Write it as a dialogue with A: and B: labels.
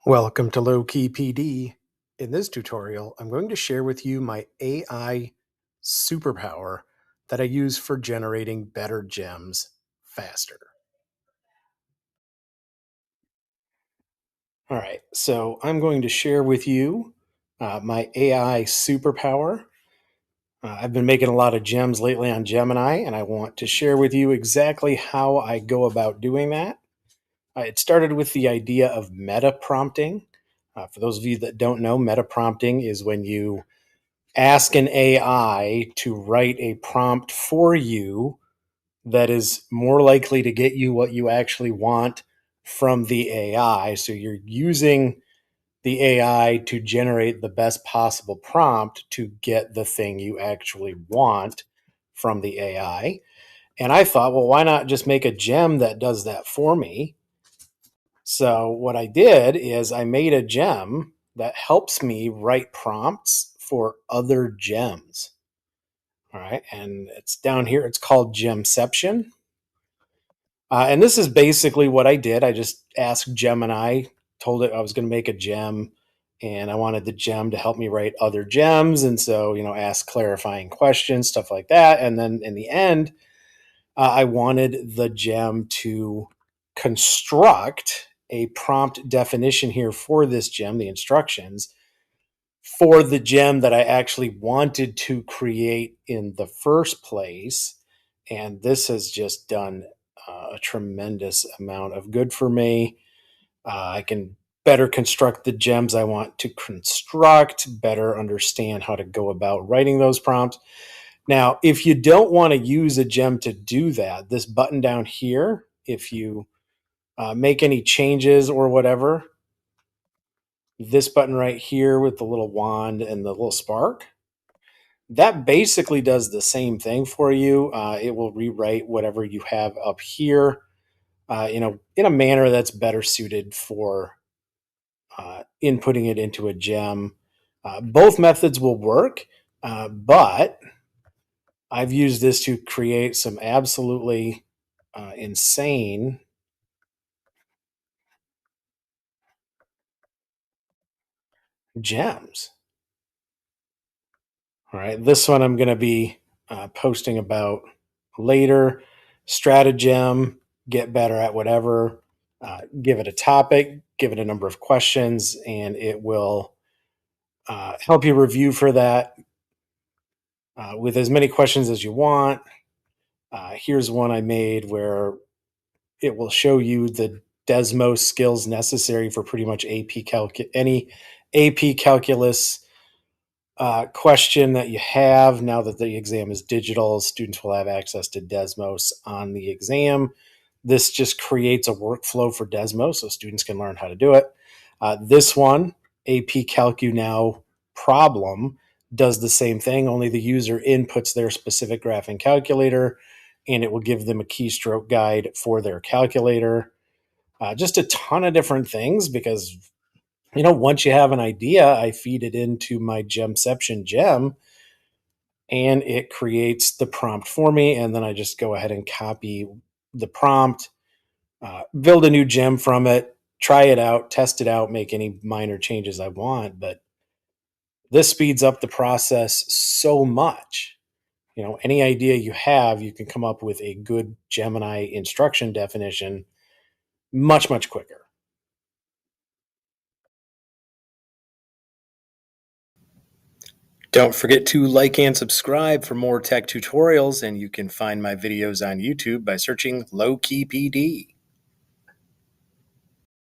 A: Welcome to Low Key PD. In this tutorial, I'm going to share with you my AI superpower that I use for generating better gems faster. All right, so I'm going to share with you my AI superpower. I've been making a lot of gems lately on Gemini, and I want to share with you exactly how I go about doing that. It started with the idea of meta prompting. For those of you that don't know, meta prompting is when you ask an AI to write a prompt for you that is more likely to get you what you actually want from the AI. So you're using the AI to generate the best possible prompt to get the thing you actually want from the AI. And I thought, well, why not just make a gem that does that for me? So what I did is I made a gem that helps me write prompts for other gems. All right, and it's down here. It's called GemCeption. And this is basically what I did. I just asked Gemini, told it I was going to make a gem, and I wanted the gem to help me write other gems. And so, ask clarifying questions, stuff like that. And then in the end, I wanted the gem to construct a prompt definition here for this gem, the instructions, for the gem that I actually wanted to create in the first place. And this has just done a tremendous amount of good for me. I can better construct the gems I want to construct, better understand how to go about writing those prompts. Now, if you don't want to use a gem to do that, this button down here, if you make any changes or whatever, this button right here with the little wand and the little spark, that basically does the same thing for you. It will rewrite whatever you have up here, in a manner that's better suited for inputting it into a gem. Both methods will work, but I've used this to create some absolutely insane gems. All right, this one I'm going to be posting about later. Stratagem, get better at whatever. Give it a topic, give it a number of questions, and it will help you review for that with as many questions as you want. Here's one I made where it will show you the Desmos skills necessary for pretty much any AP calculus question that you have. Now that the exam is digital, students will have access to Desmos on the exam. This just creates a workflow for Desmos so students can learn how to do it. This one, AP Calcu Now problem, does the same thing, only the user inputs their specific graphing calculator, and it will give them a keystroke guide for their calculator. Just a ton of different things because once you have an idea, I feed it into my GemCeption gem and it creates the prompt for me. And then I just go ahead and copy the prompt, build a new gem from it, try it out, test it out, make any minor changes I want. But this speeds up the process so much. Any idea you have, you can come up with a good Gemini instruction definition much, much quicker. Don't forget to like and subscribe for more tech tutorials, and you can find my videos on YouTube by searching Low Key PD.